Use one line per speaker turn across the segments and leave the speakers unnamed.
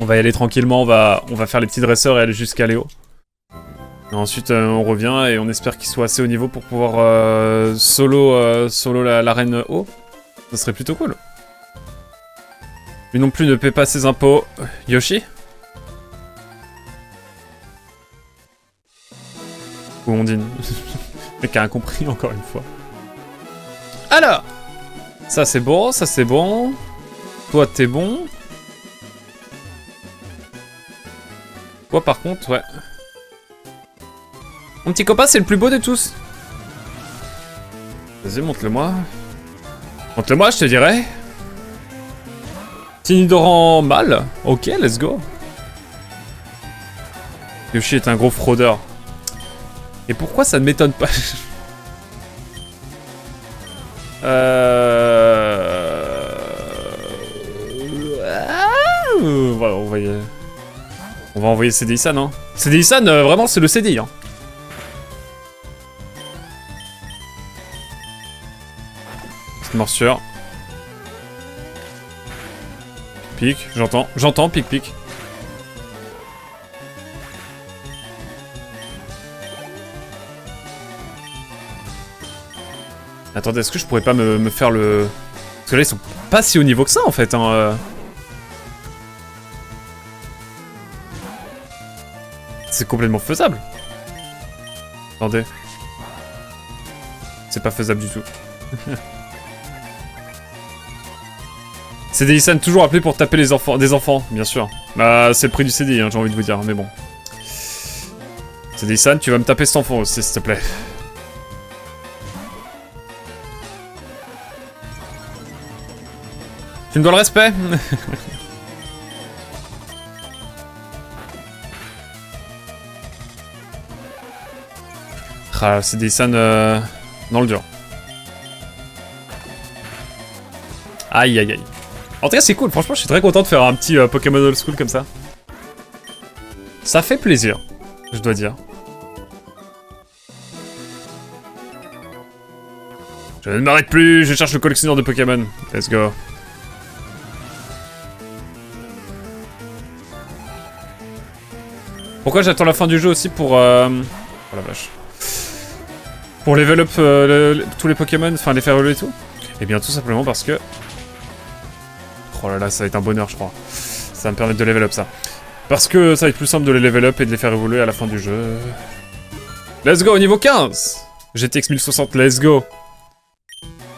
On va y aller tranquillement, on va faire les petits dresseurs et aller jusqu'à Léo. Et ensuite on revient et on espère qu'il soit assez haut niveau pour pouvoir solo la reine haut. Ça serait plutôt cool. Lui non plus ne paie pas ses impôts. Yoshi? Ou Ondine? Le mec a incompris encore une fois. Alors! Ça c'est bon, ça c'est bon. Toi t'es bon. Toi par contre, ouais. Mon petit copain c'est le plus beau de tous. Vas-y, montre-le-moi. Montre-le-moi, je te dirai. Tinidoran mâle. Ok, let's go. Yoshi est un gros fraudeur. Et pourquoi ça ne m'étonne pas? On va envoyer CDI-san, hein. CDI-san, vraiment, c'est le CDI, hein. Petite morsure. Pic, j'entends, pic. Attendez, est-ce que je pourrais pas me faire le... Parce que là, ils sont pas si haut niveau que ça, en fait, hein. C'est complètement faisable. Attendez. C'est pas faisable du tout. CDI-san toujours appelé pour taper les enfants, des enfants, bien sûr. Bah, c'est le prix du CDI, hein, j'ai envie de vous dire, mais bon. CDI-san, tu vas me taper cet enfant aussi, s'il te plaît. Tu me dois le respect. Ah, CDI-san dans le dur. Aïe aïe aïe. En tout cas c'est cool, franchement je suis très content de faire un petit Pokémon old school comme ça. Ça fait plaisir, je dois dire. Je ne m'arrête plus, je cherche le collectionneur de Pokémon. Let's go. Pourquoi j'attends la fin du jeu aussi pour... Oh la vache. Pour level up tous les Pokémon, enfin les faire évoluer et tout? Eh bien tout simplement parce que... Oh là là, ça va être un bonheur je crois. Ça va me permettre de level up ça. Parce que ça va être plus simple de les level up et de les faire évoluer à la fin du jeu. Let's go, au niveau 15 GTX 1060, let's go.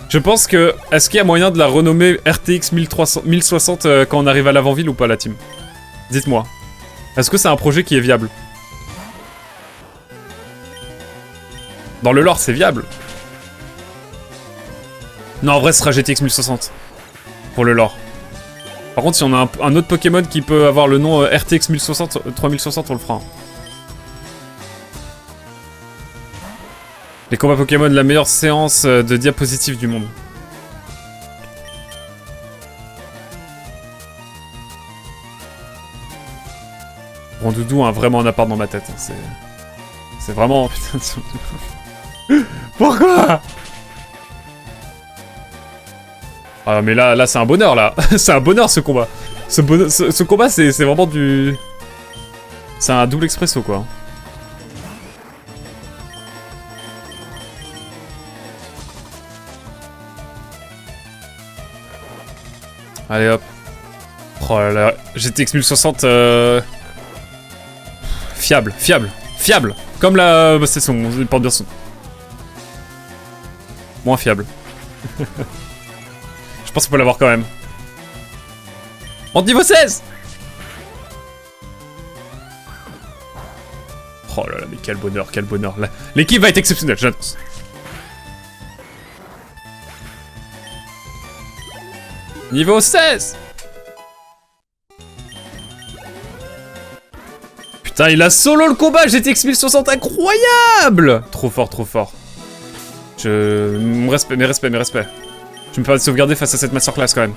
Je pense que... Est-ce qu'il y a moyen de la renommer RTX 1060 quand on arrive à l'avant-ville ou pas la team? Dites-moi. Est-ce que c'est un projet qui est viable? Dans le lore, c'est viable. Non, en vrai, ce sera GTX 1060. Pour le lore. Par contre, si on a un autre Pokémon qui peut avoir le nom RTX 1060, 3060, on le fera. Les combats Pokémon, la meilleure séance de diapositives du monde. Rondoudou a vraiment un appart dans ma tête. C'est vraiment... Putain, pourquoi? Ah mais là c'est un bonheur là. C'est un bonheur ce combat. Ce combat c'est vraiment du... C'est un double expresso quoi. Allez hop. Oh là là. GTX 1060 Fiable. Comme la... c'est son... Il porte bien son... Moins fiable. Je pense qu'on peut l'avoir quand même. En niveau 16. Oh là là, mais quel bonheur. L'équipe va être exceptionnelle, j'annonce. Niveau 16. Putain, il a solo le combat, GTX 1060, incroyable. Trop fort. Mes respects. Je me permets de sauvegarder face à cette masterclass quand même.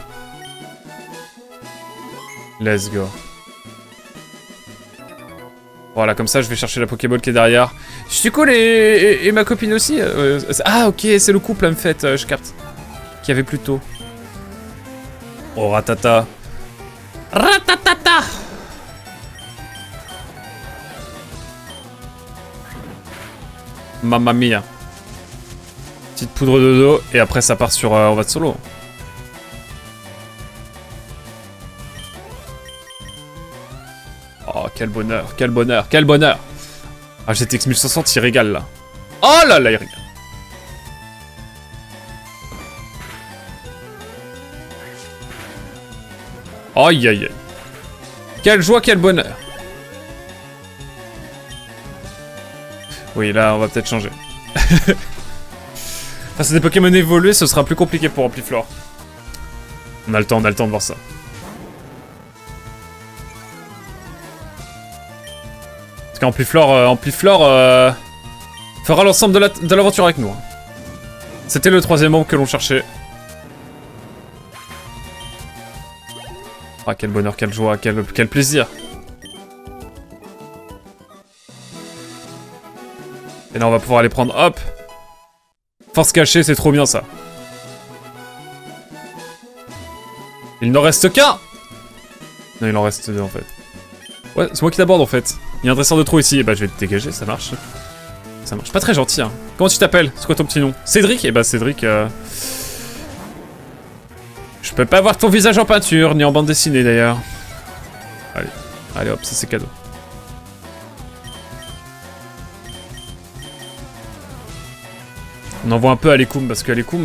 Let's go. Voilà, comme ça je vais chercher la Pokéball qui est derrière. Je suis cool et ma copine aussi. Ah ok, c'est le couple, en fait, je capte. Qu'il y avait plus tôt. Oh, ratata. Ratatata. Mamma mia. Petite poudre de dos, et après ça part sur... on va de solo. Oh, quel bonheur, quel bonheur, quel bonheur. Ah, GTX 1060, il régale, là. Oh là là, il régale. Aïe aïe aïe. Quelle joie, quel bonheur. Oui, là, on va peut-être changer. Face à des Pokémon évolués, ce sera plus compliqué pour Ampliflore. On a le temps de voir ça. Parce qu'Ampliflore fera l'ensemble de l'aventure avec nous. C'était le 3e membre que l'on cherchait. Ah, quel bonheur, quelle joie, quel plaisir. Et là, on va pouvoir les prendre, hop. Force cachée, c'est trop bien, ça. Il n'en reste qu'un. Non, il en reste 2, en fait. Ouais, c'est moi qui t'aborde, en fait. Il y a un dresseur de trop ici. Et bah, je vais te dégager, ça marche. Ça marche. Pas très gentil, hein. Comment tu t'appelles? C'est quoi ton petit nom? Cédric? Et bah, Cédric, je peux pas voir ton visage en peinture, ni en bande dessinée d'ailleurs. Allez, allez hop, ça c'est cadeau. On envoie un peu à Alekoum, parce qu'Alekoum...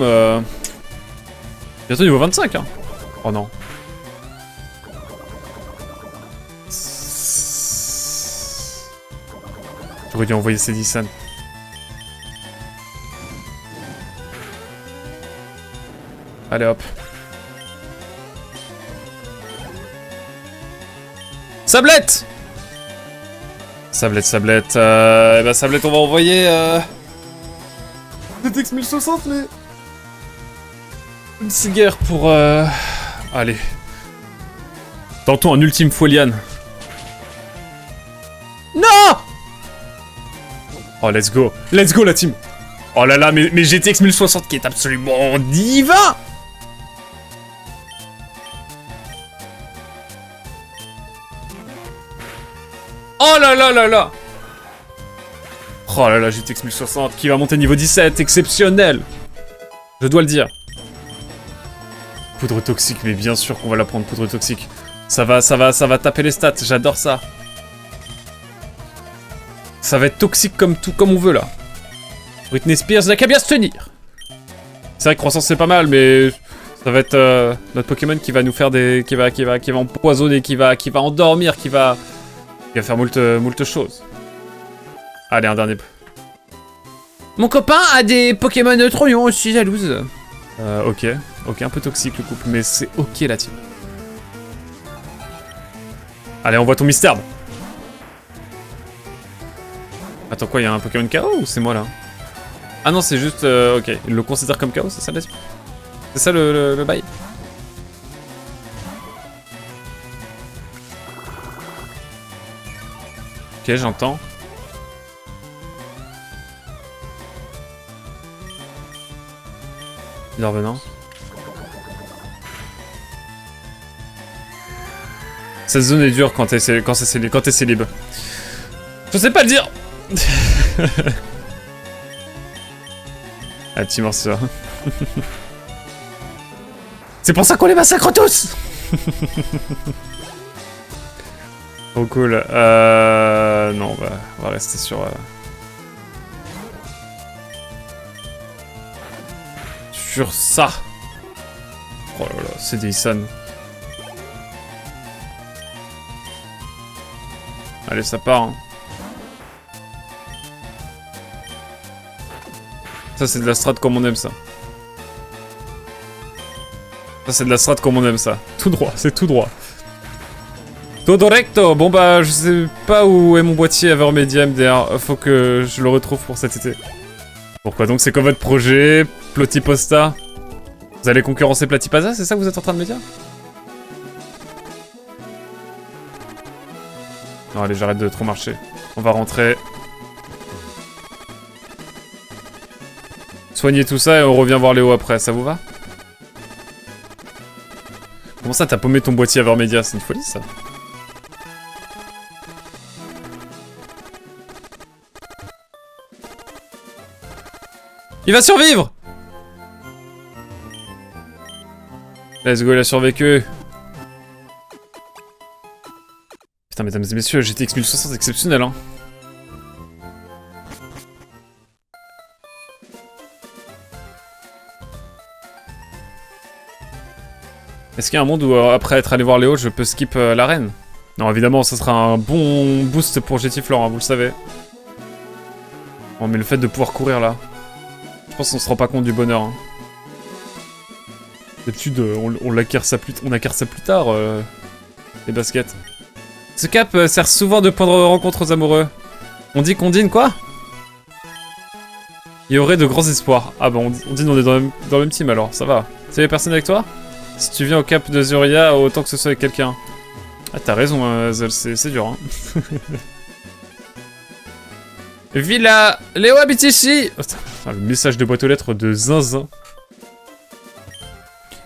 bientôt niveau 25, hein. Oh non. J'aurais dû envoyer Cédissan. Allez hop. Sablette! Sablette. Eh ben Sablette, on va envoyer... GTX 1060, mais... une cigare pour... Allez. Tentons un ultime Folian. Non! Oh, let's go. Let's go, la team. Oh là là, mais GTX 1060 qui est absolument divin! Oh là là là là! Oh là là, GTX 1060 qui va monter niveau 17, exceptionnel! Je dois le dire. Poudre toxique, mais bien sûr qu'on va la prendre, poudre toxique. Ça va taper les stats, j'adore ça. Ça va être toxique comme tout, comme on veut là. Britney Spears n'a qu'à bien se tenir. C'est vrai que croissance c'est pas mal, mais ça va être notre Pokémon qui va nous faire des... qui va empoisonner, qui va endormir, qui va faire moult choses. Allez, un dernier. Mon copain a des Pokémon troyons, je suis jalouse. Ok, un peu toxique le couple, mais c'est ok la team. Allez, envoie ton mystère. Attends quoi, il y a un Pokémon KO ou c'est moi là? Ah non, c'est juste... ok, il le considère comme KO, c'est ça l'esprit? C'est ça le bail? Ok, j'entends. Il est revenant. Cette zone est dure quand t'es célib. Je sais pas le dire. Ah, petit morceau. C'est pour ça qu'on les massacre tous. Trop cool. Non, on va rester sur... sur ça. Oh là là, c'est des Issan. Allez, ça part. Hein. Ça, c'est de la strat comme on aime ça. Ça, c'est de la strat comme on aime ça. Tout droit, c'est tout droit. Todo recto. Bon bah, je sais pas où est mon boîtier Evermedia MDR. Faut que je le retrouve pour cet été. Pourquoi donc? C'est quoi votre projet, Plotiposta? Vous allez concurrencer Platypasa, c'est ça que vous êtes en train de me dire? Non, allez, j'arrête de trop marcher. On va rentrer. Soignez tout ça et on revient voir Léo après, ça vous va? Comment ça, t'as paumé ton boîtier Evermedia? C'est une folie, ça. Il va survivre! Let's go, il a survécu. Putain, mesdames et messieurs, GTX 1060 c'est exceptionnel, hein. Est-ce qu'il y a un monde où, après être allé voir Léo, je peux skip l'arène? Non, évidemment, ça sera un bon boost pour GTFlore, hein, vous le savez. Oh, mais le fait de pouvoir courir, là... Je pense qu'on se rend pas compte du bonheur, hein. D'habitude, on acquiert ça plus tard, les baskets. Ce cap sert souvent de point de rencontre aux amoureux. On dit qu'on dîne, quoi? Il y aurait de grands espoirs. Ah bon, on dit on est dans le même team, alors, ça va. Tu avais personne avec toi? Si tu viens au cap de Zuria, autant que ce soit avec quelqu'un. Ah, t'as raison, Zol, c'est dur, hein. Villa, Léo habite ici. Oh, le message de boîte aux lettres de Zinzin.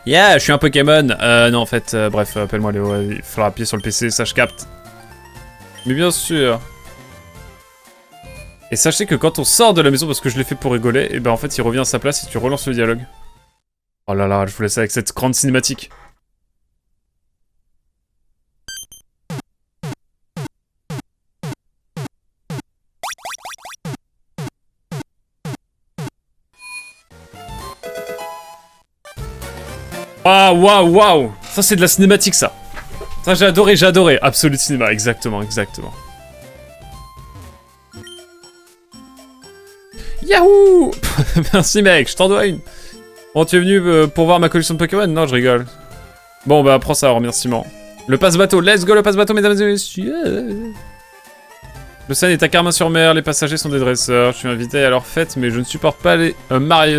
Yeah, je suis un Pokémon. Non, en fait, bref, appelle-moi Léo. Il faudra appuyer sur le PC, ça je capte. Mais bien sûr. Et sachez que quand on sort de la maison, parce que je l'ai fait pour rigoler, et ben en fait, il revient à sa place et tu relances le dialogue. Oh là là, je vous laisse avec cette grande cinématique. Waouh, waouh, waouh! Ça, c'est de la cinématique, ça. Ça, j'ai adoré. Absolute cinéma, exactement. Yahoo! Merci, mec, je t'en dois une. Bon, tu es venu pour voir ma collection de Pokémon? Non, je rigole. Bon, bah, prends ça en remerciement. Le passe-bateau, let's go, le passe-bateau, mesdames et messieurs. Le Seine est à Carmin-sur-Mer, les passagers sont des dresseurs. Je suis invité à leur fête, mais je ne supporte pas les...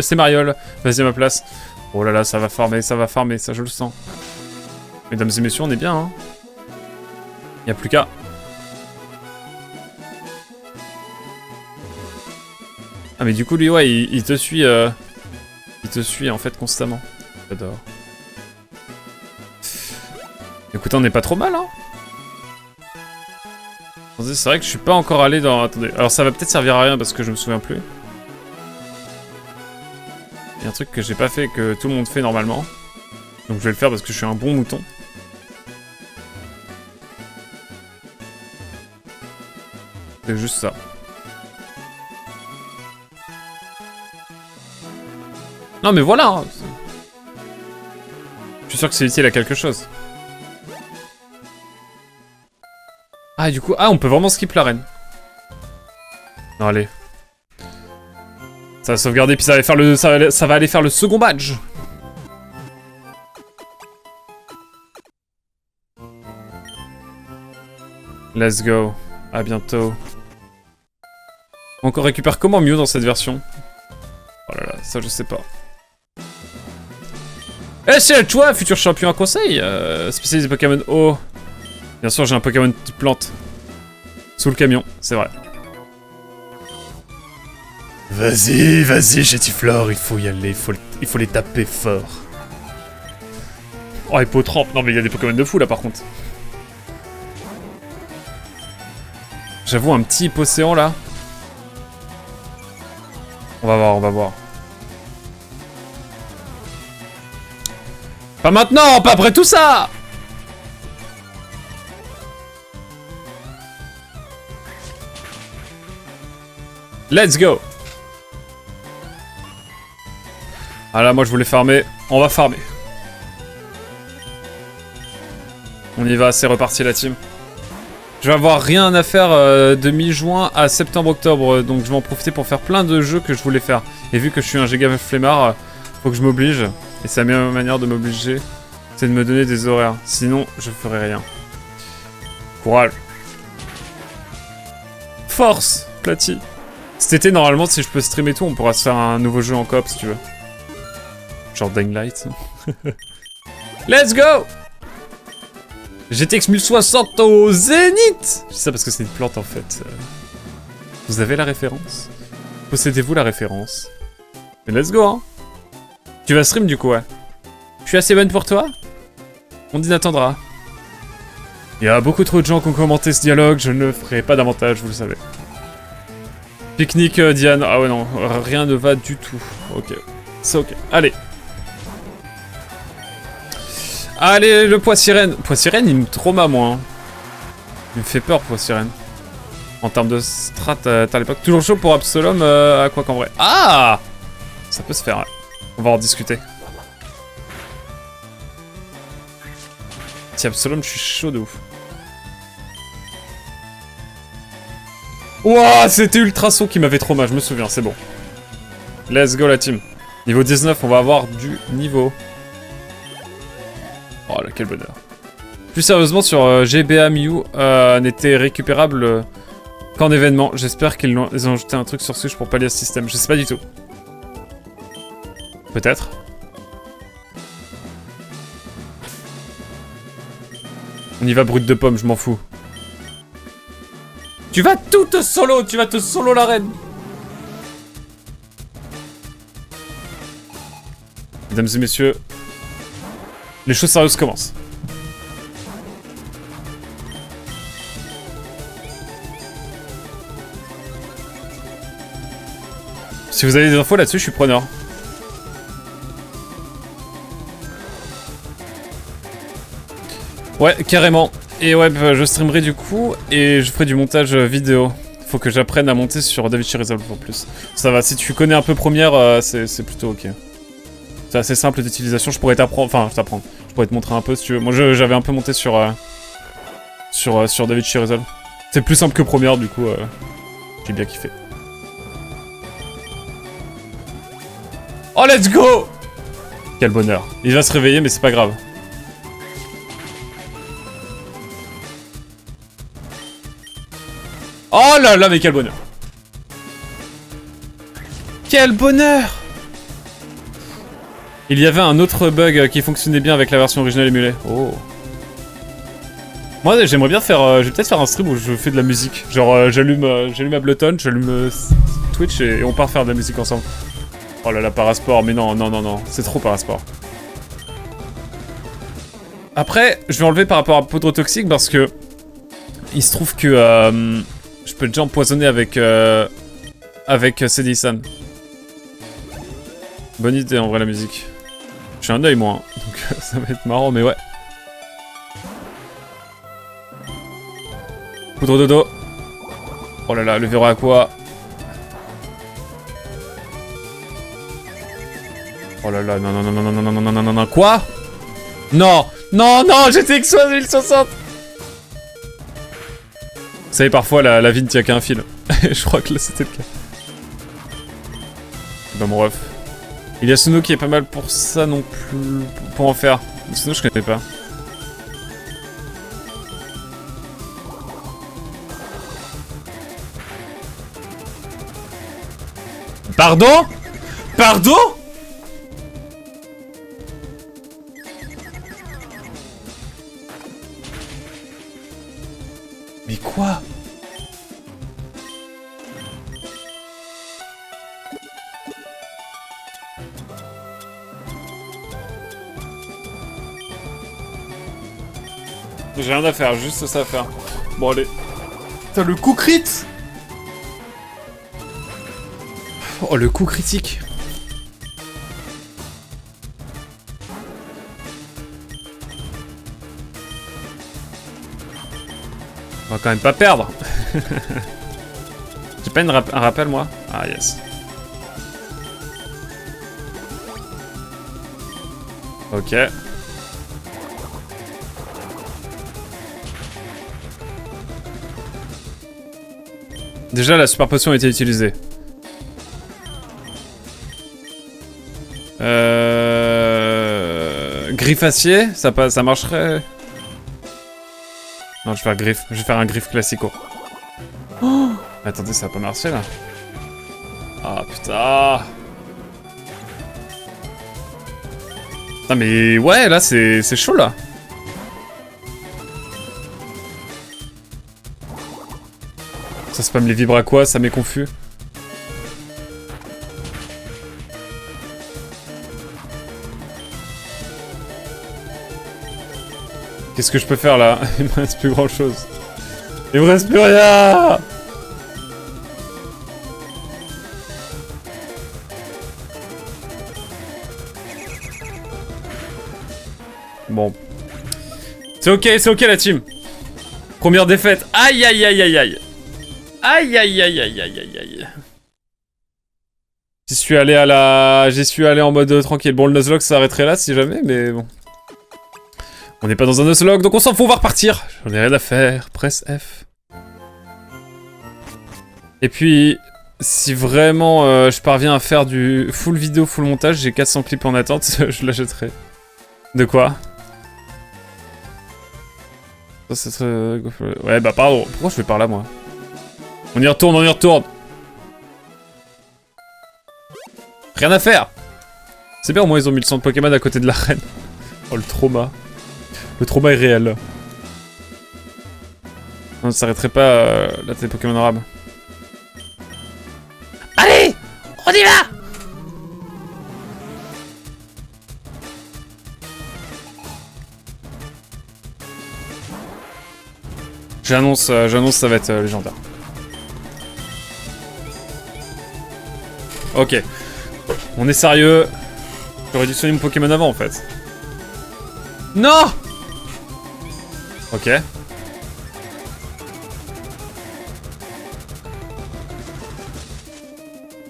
c'est Mariole. Vas-y à ma place. Oh là là, ça va farmer, ça je le sens. Mesdames et messieurs, on est bien, hein. Y'a plus qu'à. Ah mais du coup, lui, ouais, il te suit... Il te suit, en fait, constamment. J'adore. Écoutez, on n'est pas trop mal, hein. C'est vrai que je suis pas encore allé dans... Attendez, alors ça va peut-être servir à rien parce que je me souviens plus. Il y a un truc que j'ai pas fait que tout le monde fait normalement. Donc je vais le faire parce que je suis un bon mouton. C'est juste ça. Non mais voilà hein. Je suis sûr que c'est utile à quelque chose. Ah et du coup... Ah on peut vraiment skip l'arène. Non allez. Ça va sauvegarder puis ça va, faire le, ça va aller faire le second badge. Let's go. À bientôt. On récupère comment Mew dans cette version? Oh là là, ça je sais pas. Eh c'est toi, futur champion à conseil, spécialiste des Pokémon eau. Bien sûr j'ai un Pokémon type plante. Sous le camion, c'est vrai. Vas-y, GTFlore, il faut y aller, il faut les taper fort. Oh, Hippotrampe, non mais il y a des Pokémon de fou là par contre. J'avoue, un petit Hippocéan là. On va voir. Pas maintenant, pas après tout ça! Let's go! Ah là, moi je voulais farmer. On va farmer. On y va, c'est reparti la team. Je vais avoir rien à faire de mi-juin à septembre-octobre, donc je vais en profiter pour faire plein de jeux que je voulais faire. Et vu que je suis un giga flemmard, faut que je m'oblige. Et c'est la meilleure manière de m'obliger, c'est de me donner des horaires. Sinon, je ferai rien. Courage. Force, Platy. Cet été, normalement, si je peux streamer tout, on pourra se faire un nouveau jeu en coop, si tu veux. Genre Dying Light. Let's go! GTX 1060 au zénith! Je dis ça parce que c'est une plante, en fait. Vous avez la référence? Possédez-vous la référence? Mais let's go, hein! Tu vas stream, du coup, ouais. Je suis assez bonne pour toi? Ondine attendra. Il y a beaucoup trop de gens qui ont commenté ce dialogue, je ne le ferai pas davantage, vous le savez. Pique-nique, Diane. Ah ouais, non, rien ne va du tout. Ok, c'est ok. Allez. Allez, le poids sirène. Poids sirène, il me trauma, moi. Hein. Il me fait peur, poids sirène. En termes de strat, à l'époque. Toujours chaud pour Absolom, à quoi qu'en vrai. Ah! Ça peut se faire, ouais. On va en discuter. Si Absolom, je suis chaud de ouf. Ouah, c'était ultra saut qui m'avait trop mal, je me souviens, c'est bon. Let's go la team. Niveau 19, on va avoir du niveau. Oh là, quel bonheur. Plus sérieusement, sur GBA Mew, n'était récupérable qu'en événement. J'espère qu'ils ont ajouté un truc sur Switch pour pallier ce système. Je sais pas du tout. Peut-être. On y va brut de pomme, je m'en fous. Tu vas tout te solo, tu vas te solo la reine. Mesdames et messieurs, les choses sérieuses commencent. Si vous avez des infos là-dessus, je suis preneur. Ouais, carrément. Et ouais, bah, je streamerai du coup, et je ferai du montage vidéo. Faut que j'apprenne à monter sur DaVinci Resolve en plus. Ça va, si tu connais un peu Premiere, c'est plutôt ok. C'est assez simple d'utilisation, je pourrais t'apprendre, enfin, t'apprendre. Je pourrais te montrer un peu si tu veux. Moi, j'avais un peu monté sur DaVinci Resolve. C'est plus simple que Premiere, du coup, j'ai bien kiffé. Oh, let's go! Quel bonheur. Il va se réveiller, mais c'est pas grave. Oh là là, mais quel bonheur! Quel bonheur! Il y avait un autre bug qui fonctionnait bien avec la version originale émulée. Oh. Moi, j'aimerais bien faire... je vais peut-être faire un stream où je fais de la musique. Genre, j'allume Ableton, j'allume Twitch et on part faire de la musique ensemble. Oh là là, Parasport, mais non, non, non, non. C'est trop Parasport. Après, je vais enlever par rapport à Poudre Toxique parce que... Il se trouve que... je peux déjà empoisonner avec Cédric-san. Bonne idée en vrai la musique. J'ai un œil moi, hein, donc ça va être marrant, mais ouais. Poudre dodo. Oh là là, le verrou à quoi? Oh là là, non, non, non, non, non, non, non, non, non, non, non, quoi? Non, non, non, j'étais exposé 1060. Vous savez, parfois, la vie ne tient qu'à un fil. Je crois que là, c'était le cas. Bah, mon ref. Il y a Suno qui est pas mal pour ça non plus. Pour en faire. Suno, je connais pas. Pardon? Pardon? Mais quoi? J'ai rien à faire, juste ça à faire. Bon allez. Putain, le coup crit! Oh, le coup critique. On va quand même pas perdre. J'ai pas un rappel moi? Ah yes. Ok. Déjà la super potion a été utilisée. Griffe acier, ça marcherait. Non, je vais faire griffe. Je vais faire un griffe classico. Oh, attendez, ça va pas marcher là. Ah putain. Putain mais ouais, là c'est chaud là. Ça spam les vibres à quoi? Ça m'est confus. Qu'est-ce que je peux faire là? Il me reste plus grand chose. Il me reste plus rien! Bon. C'est ok la team. Première défaite. Aïe aïe aïe aïe aïe. Aïe aïe aïe aïe aïe aïe aïe. J'y suis allé en mode tranquille. Bon, le Nuzlocke s'arrêterait là si jamais, mais bon. On n'est pas dans un Nuzlocke, donc on s'en fout, on va repartir. J'en ai rien à faire. Presse F. Et puis, si vraiment je parviens à faire du full vidéo, full montage, j'ai 400 clips en attente, je l'achèterai. De quoi? Ça, c'est très... Ouais, bah pardon. Pourquoi je vais par là, moi? On y retourne, on y retourne. Rien à faire. C'est bien, au moins ils ont mis le centre Pokémon à côté de l'arène. Oh, le trauma. Le trauma est réel. On ne s'arrêterait pas la télé Pokémon arabe. Allez, on y va. J'annonce, ça va être légendaire. Ok. On est sérieux. J'aurais dû soigner mon Pokémon avant en fait. Non. Ok.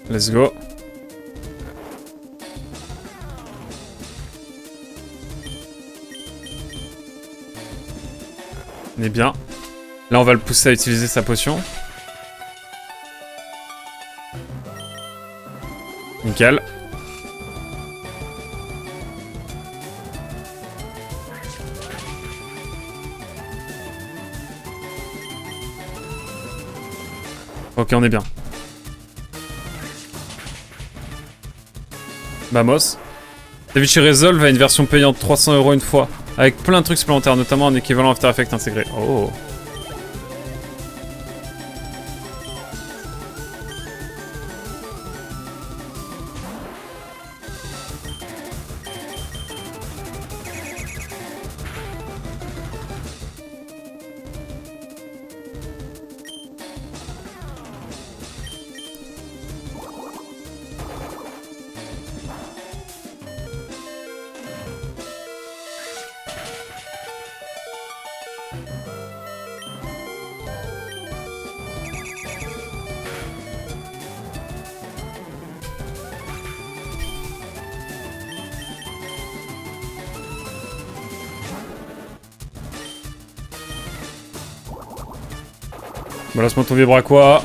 Let's go. On est bien. Là, on va le pousser à utiliser sa potion. Nickel. Ok, on est bien. Vamos. Davichi Resolve a une version payante 300 € une fois, avec plein de trucs supplémentaires, notamment un équivalent After Effects intégré. Oh. Balance-moi ton vibraquois.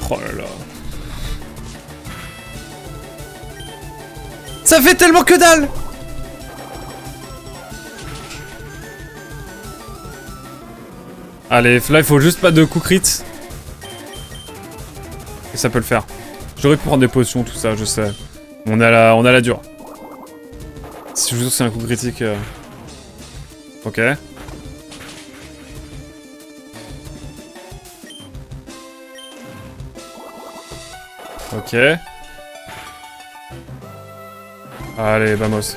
Oh là là. Ça fait tellement que dalle. Allez, là il faut juste pas de coup crit. Et ça peut le faire. J'aurais pu prendre des potions, tout ça, je sais. On a la dure. Si je vous dis que c'est un coup critique... Ok. Ok. Allez, vamos.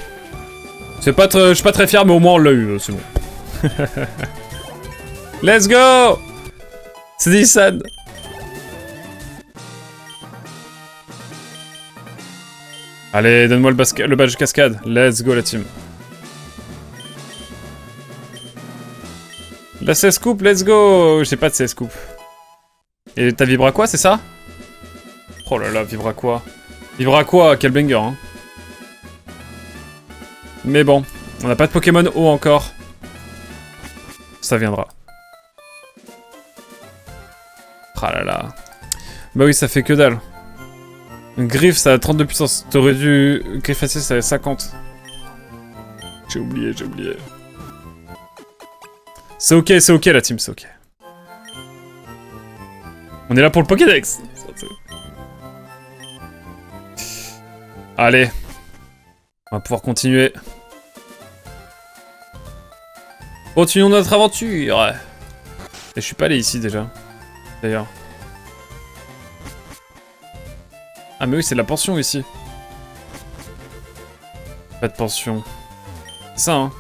Je suis pas très fier, mais au moins on l'a eu, c'est bon. Let's go! C'est Nissan. Allez, donne-moi le badge cascade. Let's go la team. La 16 coupe, let's go! J'ai pas de 16 coupe. Et t'as vibra quoi, c'est ça? Oh là là, vibra quoi? Vibra quoi? Quel banger, hein. Mais bon, on n'a pas de Pokémon haut encore. Ça viendra. Ah là là. Bah oui, ça fait que dalle. Griffe, ça a 32 puissance. T'aurais dû... Griffe facile, ça a 50. J'ai oublié. C'est ok la team, c'est ok. On est là pour le Pokédex. Allez. On va pouvoir continuer. Continuons notre aventure. Et je suis pas allé ici déjà. D'ailleurs. Ah mais oui, c'est de la pension ici. Pas de pension. C'est ça, hein.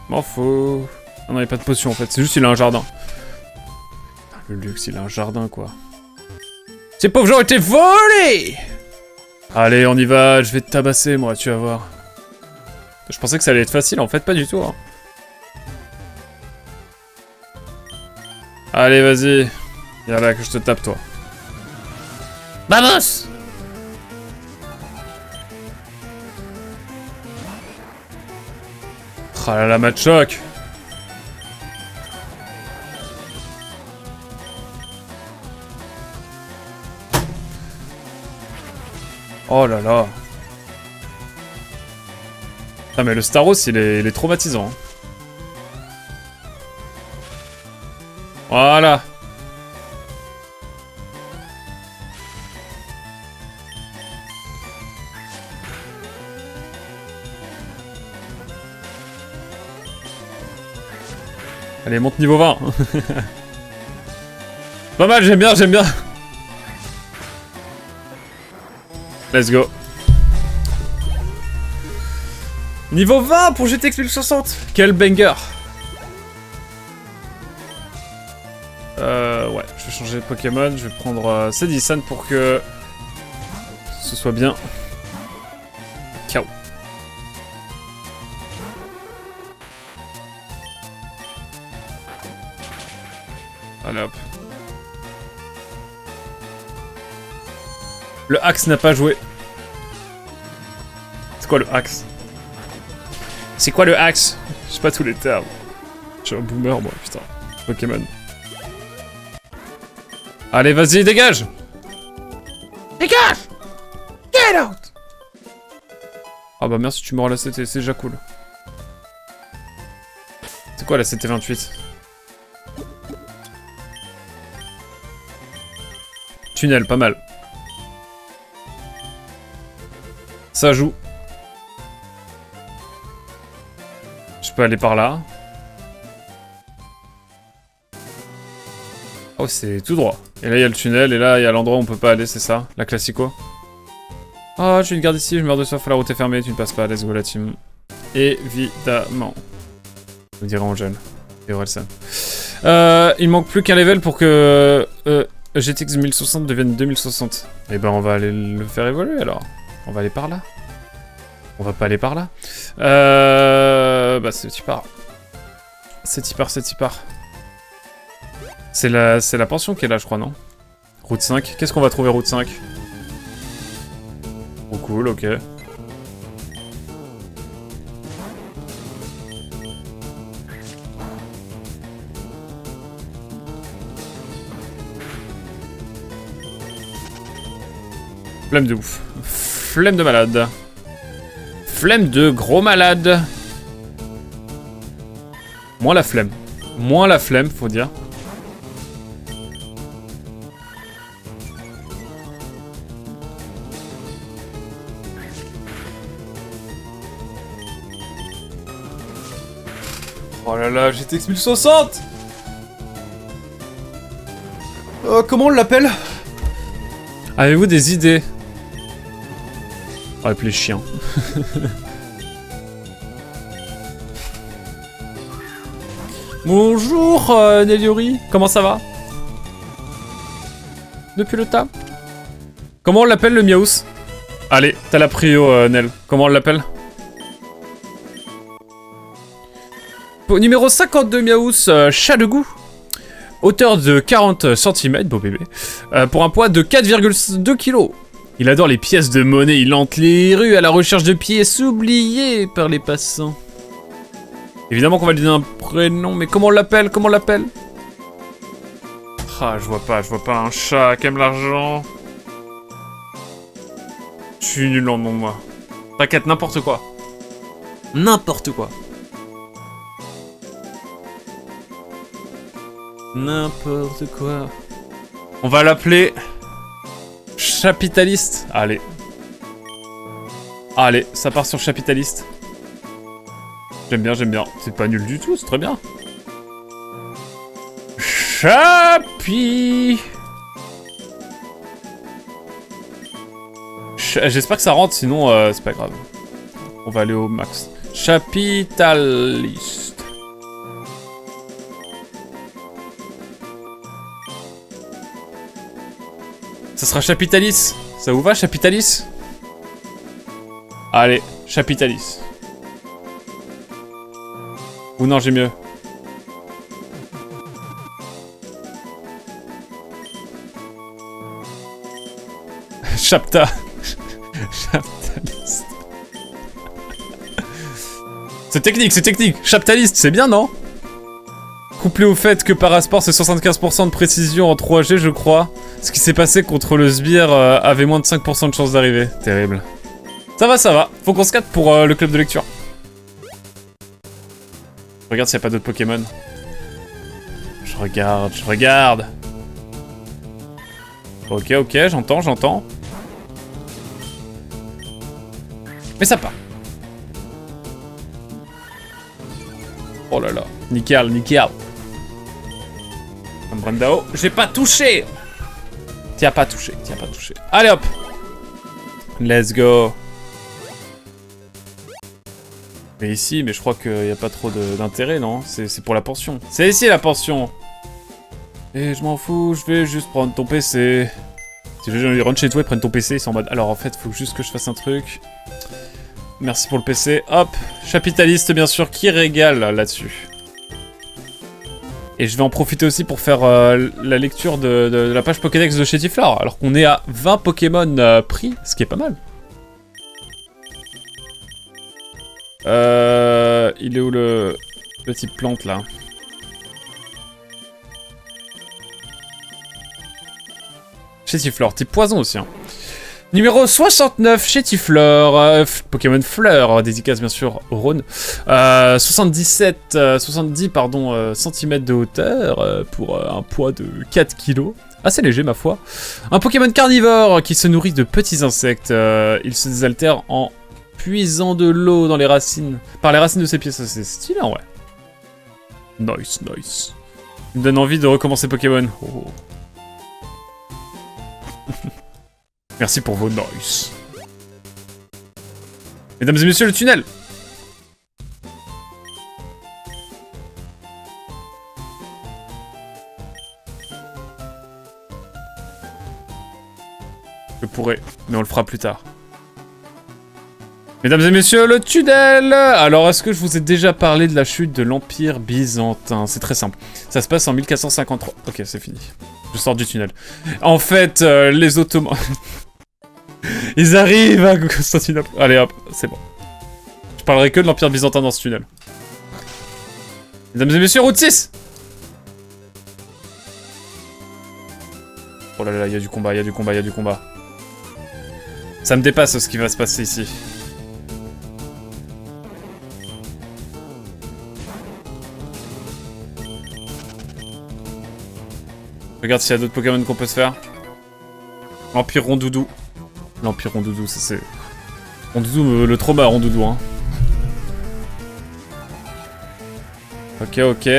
M'en faut... Ah non, il n'y a pas de potion en fait. C'est juste qu'il a un jardin. Le luxe, il a un jardin quoi. Ces pauvres gens ont été volés! Allez, on y va, je vais te tabasser, moi, tu vas voir. Je pensais que ça allait être facile, en fait, pas du tout. Hein. Allez, vas-y. Viens là, que je te tape, toi. Vamos! Oh là là, match choc! Oh là là! Ah mais le Staros il est traumatisant. Hein. Voilà! Allez, monte niveau 20. Pas mal, j'aime bien, j'aime bien. Let's go. Niveau 20 pour GTX 1060. Quel banger. Ouais, je vais changer de Pokémon. Je vais prendre Cédisane pour que ce soit bien. Ciao. Allez hop. Le Axe n'a pas joué. C'est quoi le Axe? C'est quoi le Axe? Je sais pas tous les termes. Je suis un boomer moi, putain. Pokémon. Allez, vas-y, dégage! Dégage! Get out! Ah bah merci, tu m'auras la CT, c'est déjà cool. C'est quoi la CT28? Tunnel, pas mal. Ça joue. Je peux aller par là. Oh, c'est tout droit. Et là, il y a le tunnel, et là, il y a l'endroit où on peut pas aller, c'est ça? La classico. Oh, je suis une garde ici, je meurs de soif, la route est fermée, tu ne passes pas, let's go la team. Évidemment. Je dirais Angel. Et Orelsan. Il manque plus qu'un level pour que GTX 1060 devienne 2060. Et ben, on va aller le faire évoluer alors. On va aller par là. On va pas aller par là. Bah, c'est y part. C'est y part, c'est y part. C'est la pension qui est là, je crois, non? Route 5. Qu'est-ce qu'on va trouver route 5? Oh, cool, ok. Flemme de ouf. Flemme de malade. Flemme de gros malade. Moins la flemme. Moins la flemme, faut dire. Oh là là, GTX 1060. Comment on l'appelle? Avez-vous des idées? Oh, et puis les chiens. Bonjour Neliori, comment ça va? Depuis le tas. Comment on l'appelle le Miaous? Allez, t'as la prio Nel. Comment on l'appelle? Numéro 52 Miaous, chat de goût. Hauteur de 40 cm, beau bébé. Pour un poids de 4,2 kg. Il adore les pièces de monnaie, il hante les rues à la recherche de pièces oubliées par les passants. Évidemment qu'on va lui donner un prénom, mais comment on l'appelle? Comment on l'appelle? Ah, je vois pas un chat qui aime l'argent. Je suis nul en nom, moi. T'inquiète, n'importe quoi. N'importe quoi. N'importe quoi. On va l'appeler... Chapitaliste. Allez. Allez, ça part sur Chapitaliste. J'aime bien, j'aime bien. C'est pas nul du tout, c'est très bien. Chapi. J'espère que ça rentre, sinon c'est pas grave. On va aller au max. Chapitaliste. Ça sera Capitalis. Ça vous va, Capitalis? Allez, Chapitalis. Ou non, j'ai mieux. Chapta. Chaptalist. C'est technique. Chaptalist, c'est bien, non? Couplé au fait que Parasport c'est 75% de précision en 3G, je crois. Ce qui s'est passé contre le sbire avait moins de 5% de chance d'arriver. Terrible. Ça va. Faut qu'on se capte pour le club de lecture. Regarde s'il n'y a pas d'autres Pokémon. Je regarde. Ok, j'entends. Mais ça part. Oh là là. Nickel. Comme Brendao. J'ai pas touché. T'y as pas touché. Allez hop. Let's go. Mais ici, je crois qu'il n'y a pas trop d'intérêt, non? C'est pour la pension. C'est ici la pension. Et je m'en fous, je vais juste prendre ton PC. Si les gens ils rentrent chez toi, ils prennent ton PC, ils sont en mode... Alors en fait, faut juste que je fasse un truc. Merci pour le PC. Hop, Chapitaliste bien sûr, qui régale là-dessus. Et je vais en profiter aussi pour faire la lecture de la page Pokédex de Chétiflore. Alors qu'on est à 20 Pokémon pris, ce qui est pas mal. Il est où le type plante là? Chétiflore, type poison aussi. Hein. Numéro 69, Chétiflore, Pokémon Fleur, dédicace bien sûr au Rhône. 70 centimètres de hauteur pour un poids de 4 kg. Assez léger ma foi. Un Pokémon carnivore qui se nourrit de petits insectes. Il se désaltère en puisant de l'eau dans les racines. Par les racines de ses pieds, ça c'est stylé en vrai. Nice. Il me donne envie de recommencer Pokémon. Oh. Merci pour vos noise. Mesdames et messieurs, le tunnel. Je pourrais, mais on le fera plus tard. Mesdames et messieurs, le tunnel. Alors, est-ce que je vous ai déjà parlé de la chute de l'Empire byzantin? C'est très simple. Ça se passe en 1453. Ok, c'est fini. Je sors du tunnel. En fait, les Ottomans... Ils arrivent à Constantinople. Allez hop, c'est bon. Je parlerai que de l'Empire byzantin dans ce tunnel. Mesdames et messieurs, route 6. Oh là là, il y a du combat. Ça me dépasse ce qui va se passer ici. Regarde s'il y a d'autres Pokémon qu'on peut se faire. L'Empire Rondoudou. L'Empire Rondoudou, ça c'est... Rondoudou, le trauma Rondoudou, hein. Ok.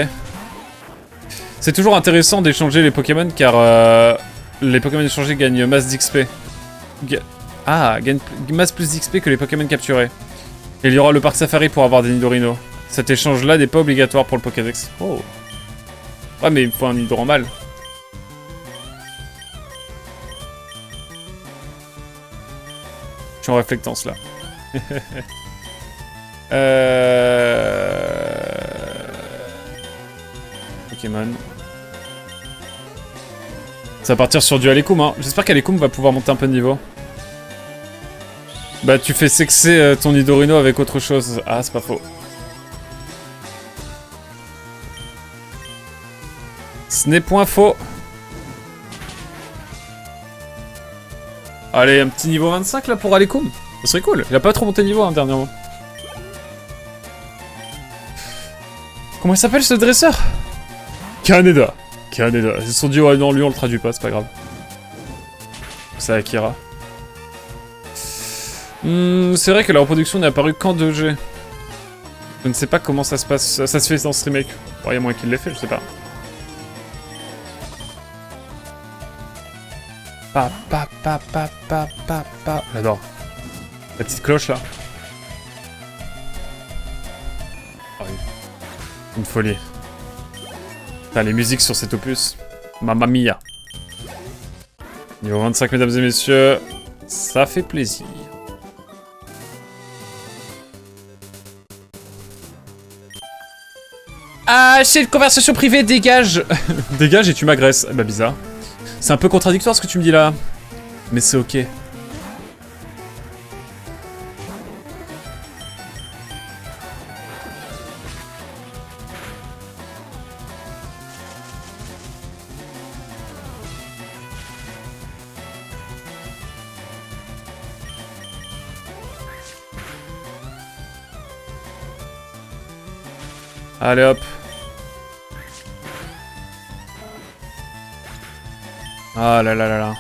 C'est toujours intéressant d'échanger les Pokémon car les Pokémon échangés gagnent masse d'XP. Gagnent masse plus d'XP que les Pokémon capturés. Et il y aura le parc Safari pour avoir des Nidorino. Cet échange-là n'est pas obligatoire pour le Pokédex. Oh. Ouais, mais il me faut un Nidoran mâle. Je suis en réflectance là. Pokémon. Ça va partir sur du Alekoum, hein. J'espère qu'Alekoum va pouvoir monter un peu de niveau. Bah tu fais sexer ton Nidorino avec autre chose. Ah, c'est pas faux. Ce n'est point faux. Allez, un petit niveau 25 là pour Alekoum. Ça serait cool. Il a pas trop monté niveau hein, dernièrement. Comment il s'appelle ce dresseur? Kaneda. Ils se sont dit, ouais, non, lui on le traduit pas, c'est pas grave. C'est Akira. C'est vrai que la reproduction n'est apparue qu'en 2G. Je ne sais pas comment ça se passe. Ça se fait dans ce remake. Bon, il y a moins qu'il l'ait fait, je sais pas. J'adore. La petite cloche là. Oh, oui. Une folie. Putain, les musiques sur cet opus. Mamma mia. Niveau 25, mesdames et messieurs. Ça fait plaisir. Ah, c'est une conversation privée, dégage. Dégage et tu m'agresses. Bah bizarre. C'est un peu contradictoire ce que tu me dis là. Mais c'est ok. Allez hop. Ah là là là là.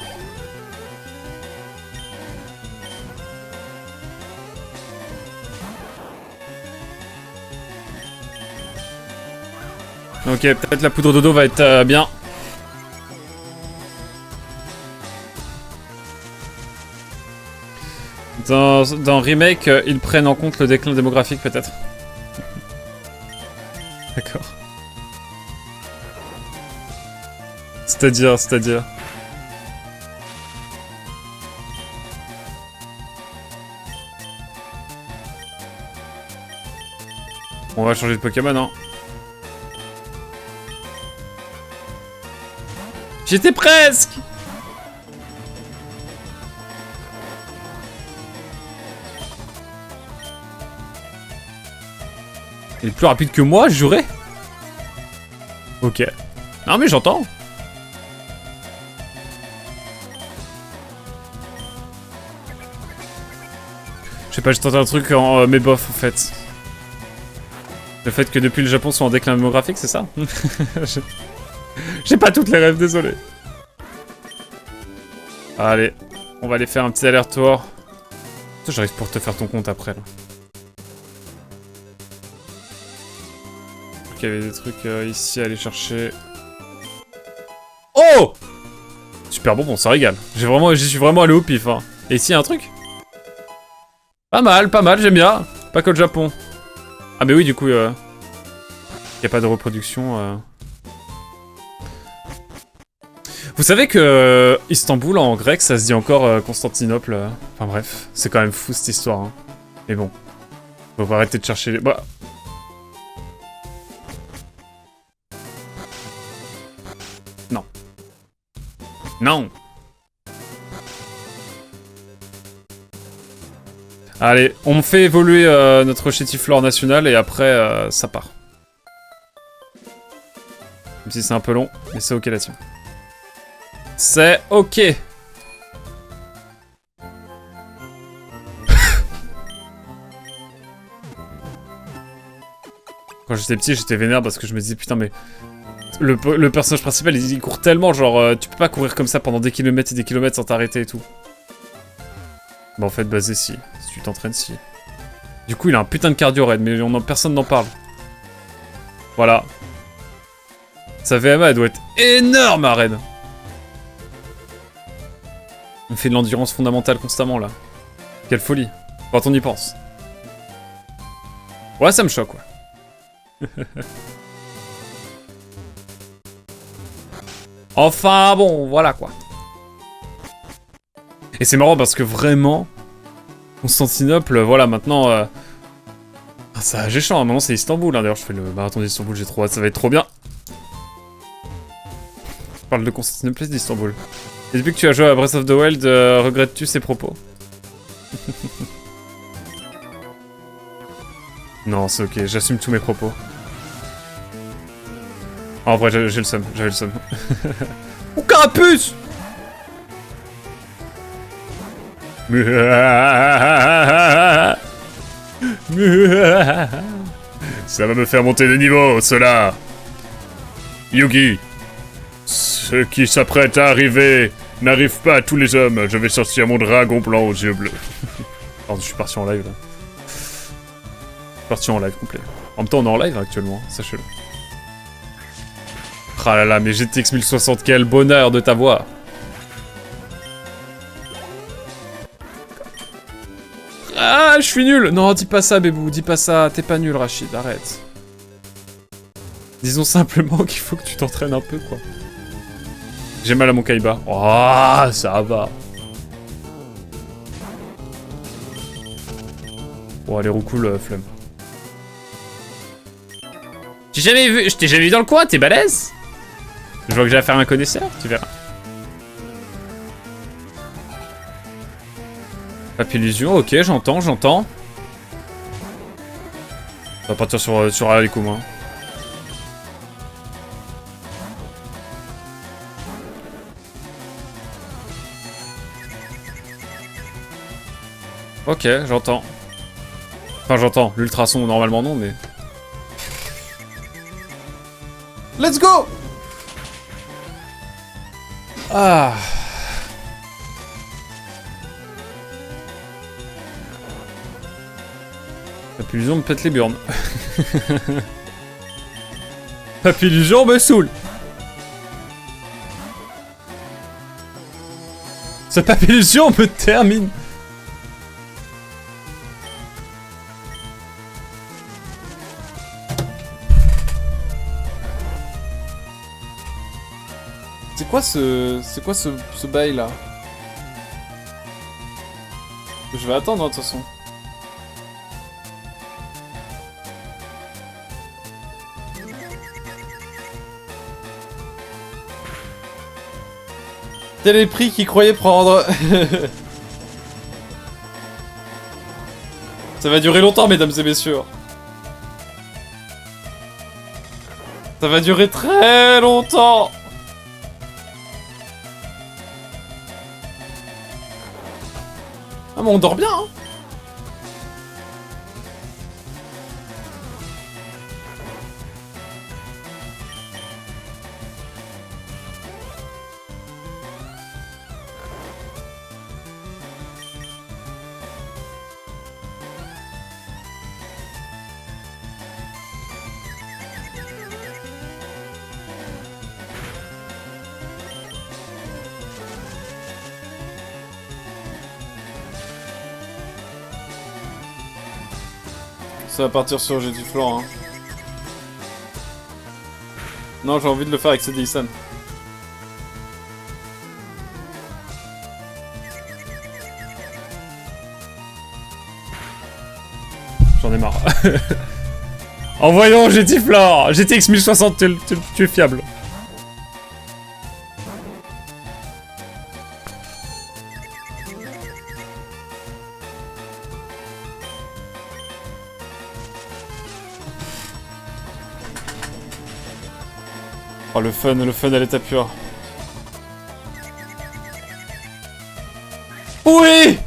Ok, peut-être la poudre dodo va être bien. Dans Remake, ils prennent en compte le déclin démographique peut-être. D'accord. C'est-à-dire. On va changer de Pokémon, hein. J'étais presque. Il est plus rapide que moi, je jurais. Ok. Non mais j'entends. Je sais pas, j'ai tenté un truc en mais bof en fait. Le fait que depuis le Japon soit en déclin démographique, c'est ça? J'ai pas toutes les rêves, désolé. Allez, on va aller faire un petit aller-retour. J'arrive pour te faire ton compte après là. Ok, il y avait des trucs ici à aller chercher. Oh! Super bon, ça régale. J'y suis vraiment allé au pif. Hein. Et ici, il y a un truc? Pas mal, j'aime bien. Pas que le Japon. Ah, mais oui, du coup, y a pas de reproduction. Vous savez que Istanbul en grec, ça se dit encore Constantinople. Enfin bref, c'est quand même fou cette histoire. Hein. Mais bon, faut arrêter de chercher les. Bah. Non. Non. Allez, on fait évoluer notre chétiflore national et après, ça part. Même si c'est un peu long, mais c'est ok là-dessus. C'est ok. Quand j'étais petit, j'étais vénère parce que je me disais putain mais... Le personnage principal, il court tellement, genre, tu peux pas courir comme ça pendant des kilomètres et des kilomètres sans t'arrêter et tout. Bah en fait, basé si tu t'entraînes, si. Du coup, il a un putain de cardio raid, mais personne n'en parle. Voilà. Sa VMA, elle doit être énorme à raid. On fait de l'endurance fondamentale constamment, là. Quelle folie. Quand on y pense. Ouais, ça me choque, ouais. Enfin, bon, voilà, quoi. Et c'est marrant parce que vraiment... Constantinople, voilà, maintenant... Ça a géchant, hein. Maintenant c'est Istanbul, hein. D'ailleurs, je fais le marathon d'Istanbul, j'ai trop hâte, ça va être trop bien. Je parle de Constantinople et d'Istanbul. Et depuis que tu as joué à Breath of the Wild, regrettes-tu ces propos? Non, c'est ok, j'assume tous mes propos. En vrai, j'ai le seum, j'avais le seum. Oh, carapuce! Ça va me faire monter de niveau, cela. Yugi, ce qui s'apprête à arriver n'arrive pas à tous les hommes. Je vais sortir mon dragon blanc aux yeux bleus. Pardon, je suis parti en live là. Je suis parti en live complet. En même temps, on est en live actuellement, sachez-le. Ah là là, mais GTX 1060, quel bonheur de t'avoir. Ah, je suis nul. Non, dis pas ça, Bébou, dis pas ça. T'es pas nul, Rachid, arrête. Disons simplement qu'il faut que tu t'entraînes un peu, quoi. J'ai mal à mon Kaiba. Oh, ça va. Bon, allez, roucoule, flemme. Je t'ai jamais vu dans le coin, t'es balèze. Je vois que j'ai affaire à un connaisseur, tu verras. Papillusion, ok, j'entends. On va partir sur Harlequin, moi. Ok, j'entends. Enfin, j'entends. L'ultrason, normalement, non, mais... Let's go! Ah... Papillusion me pète les burnes. Papillusion me saoule. Sa papillusion me termine. C'est quoi ce bail là? Je vais attendre, hein, de toute façon. Tel est le prix qu'il croyait prendre. Ça va durer longtemps, mesdames et messieurs. Ça va durer très longtemps. Ah mais on dort bien, hein. Ça va partir sur Jetiflore, hein. Non, j'ai envie de le faire avec Cédilson. J'en ai marre. Envoyons Jetiflore. GTX 1060, tu es fiable. Oh, le fun à l'état pur. Oui!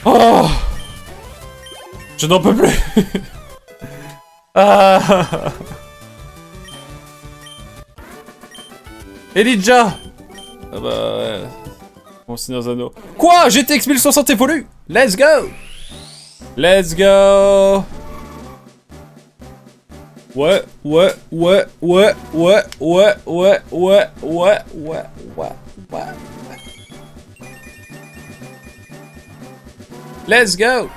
Oh! Je n'en peux plus. Ah! Elijah! Ah bah ouais. Mon Seigneur Zano. Quoi? GTX 1060 évolue! Let's go! Let's go! Ouais. Let's go!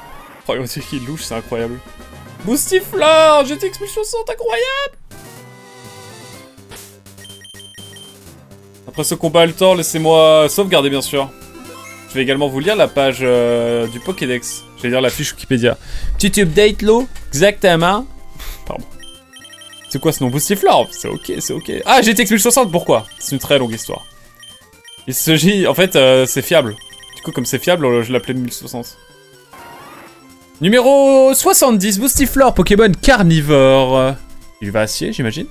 Oh, on dirait qu'il louche, c'est incroyable. Boostiflore! GTX 1060, incroyable! Après ce combat haletant, laissez-moi sauvegarder bien sûr. Je vais également vous lire la page du Pokédex. Je vais lire la fiche Wikipédia. Petit update l'eau, exactement. Pardon. C'est quoi ce nom? Boostiflore? C'est ok, c'est ok. Ah, GTX 1060, pourquoi? C'est une très longue histoire. Il s'agit, en fait, c'est fiable. Du coup, comme c'est fiable, je l'appelais 1060. Numéro 70, Boostiflore, Pokémon carnivore. Il va acier, j'imagine.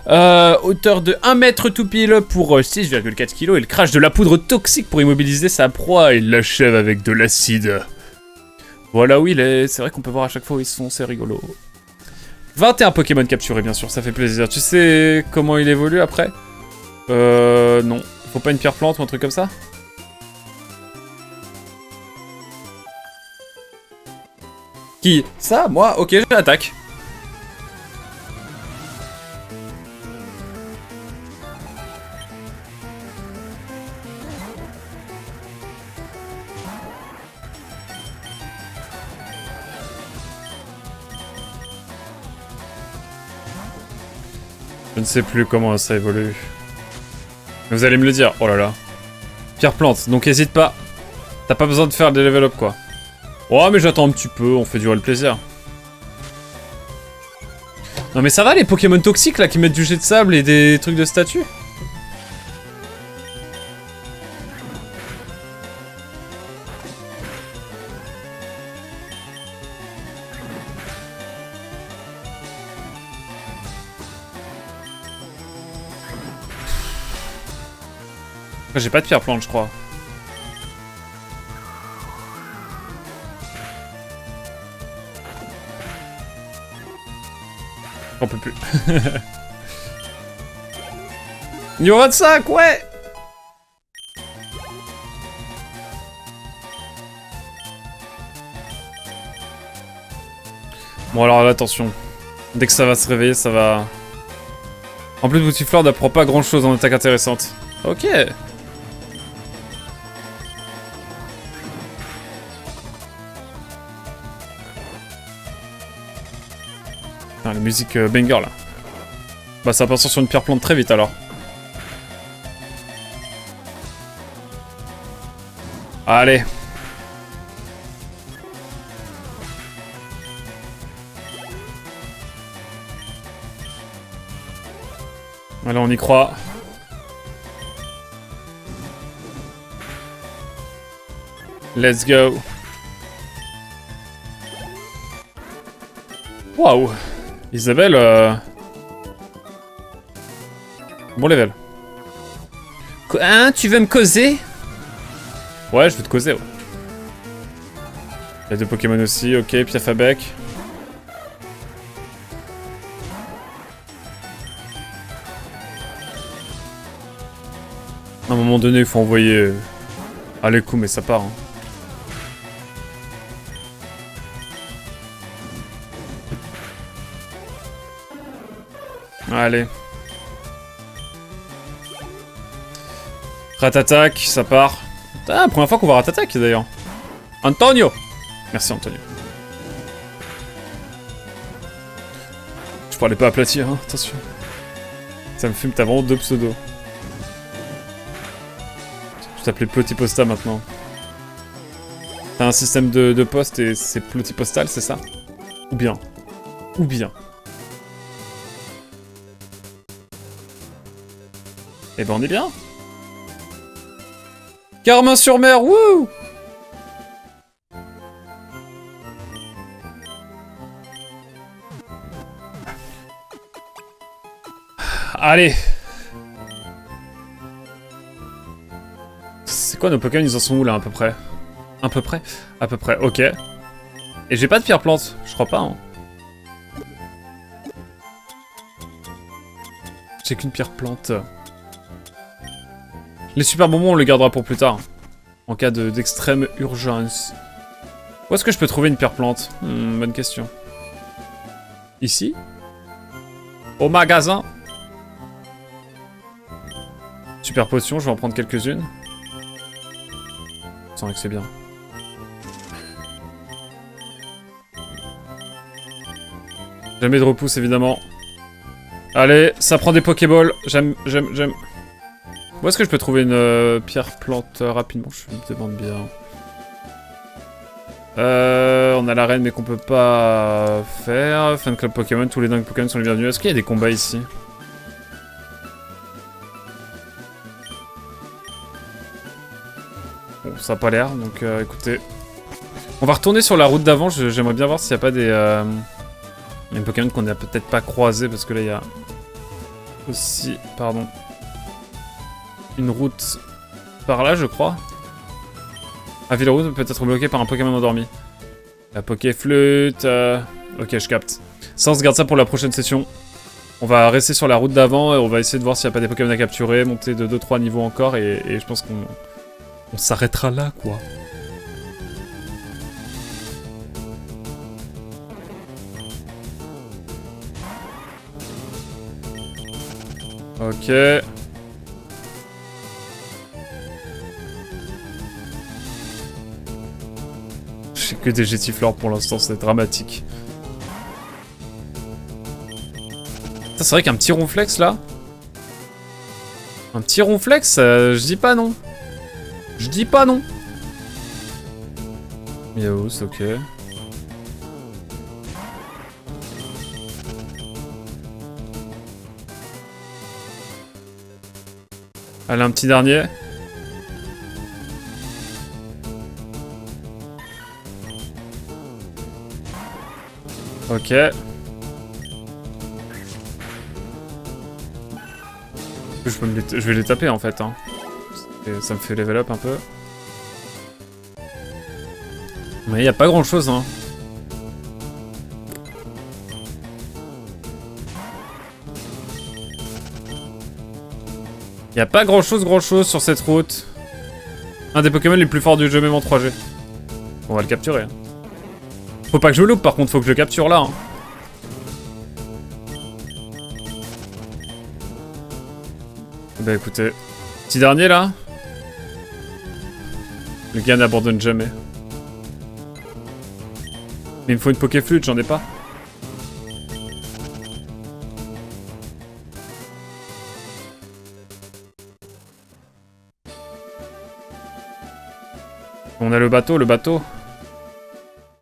Hauteur de 1 mètre tout pile pour 6,4 kg. Il crache de la poudre toxique pour immobiliser sa proie. Il l'achève avec de l'acide. Voilà où il est. C'est vrai qu'on peut voir à chaque fois où ils sont, c'est rigolo. 21 Pokémon capturés, bien sûr, ça fait plaisir. Tu sais comment il évolue après? Non. Faut pas une pierre plante ou un truc comme ça? Qui? Ça? Moi? Ok, j'attaque. Je ne sais plus comment ça évolue. Vous allez me le dire. Oh là là. Pierre plante, donc hésite pas. T'as pas besoin de faire des level up quoi. Oh mais j'attends un petit peu, on fait durer le plaisir. Non mais ça va les Pokémon toxiques là qui mettent du jet de sable et des trucs de statue? J'ai pas de pierre plante je crois. J'en peux plus. Niveau 25, ouais. Bon alors là, attention. Dès que ça va se réveiller, ça va... En plus, Boutifleur n'apprend pas grand chose en attaque intéressante. Ok. Ah, la musique banger là. Bah ça passe sur une pierre plante très vite alors. Allez. Allez, on y croit. Let's go. Waouh. Isabelle, bon level. Hein, tu veux me causer? Ouais, je veux te causer, ouais. Il y a deux Pokémon aussi, ok, Piafabec. À un moment donné, il faut envoyer... Ah, les coups, mais ça part, hein. Allez. Rat-attaque, ça part. Ah, première fois qu'on voit Rat-attaque d'ailleurs. Antonio. Merci Antonio. Je parlais pas aplati, hein, attention. Ça me fume, t'as vraiment deux pseudos. Je t'appelais Plotiposta maintenant. T'as un système de poste et c'est Plotipostal, c'est ça? Ou bien. Ou bien. Eh ben on est bien. Carmin-sur-Mer, wouh! Allez. C'est quoi nos Pokémon, ils en sont où là à peu près? À peu près? À peu près, ok. Et j'ai pas de pierre plante, je crois pas hein. J'ai qu'une pierre plante. Les super bonbons, on les gardera pour plus tard. En cas d'extrême urgence. Où est-ce que je peux trouver une pierre plante? Bonne question. Ici? Au magasin? Super potion, je vais en prendre quelques-unes. Je sens que c'est bien. Jamais de repousse, évidemment. Allez, ça prend des Pokéballs. J'aime. Où est-ce que je peux trouver une pierre plante rapidement? Je me demande bien. On a l'arène mais qu'on peut pas faire. Fan club Pokémon, tous les dingues Pokémon sont les bienvenus. Est-ce qu'il y a des combats ici? Bon, ça a pas l'air, donc écoutez. On va retourner sur la route d'avant, j'aimerais bien voir s'il n'y a pas des Pokémon qu'on n'a peut-être pas croisés, parce que là il y a aussi, pardon, une route par là, je crois. Ah, Villeroute peut être bloquée par un Pokémon endormi. La Pokéflûte. Ok, je capte. Ça, on se garde ça pour la prochaine session. On va rester sur la route d'avant et on va essayer de voir s'il n'y a pas des Pokémon à capturer, monter de 2-3 niveaux encore et je pense qu'on s'arrêtera là, quoi. Ok. J'ai que des Gétiflores pour l'instant, c'est dramatique. C'est vrai qu'un petit ronflex là. Un petit ronflex, je dis pas non. Je dis pas non. Miaou, c'est ok. Allez, un petit dernier. Ok. Je vais les taper en fait. Hein. Et ça me fait level up un peu. Mais il n'y a pas grand chose. Hein. Il n'y a pas grand chose sur cette route. Un des Pokémon les plus forts du jeu, même en 3G. On va le capturer. Hein. Faut pas que je loupe, par contre, faut que je le capture là. Hein. Bah écoutez, petit dernier là. Le gars n'abandonne jamais. Mais il me faut une Pokéflute, j'en ai pas. On a le bateau,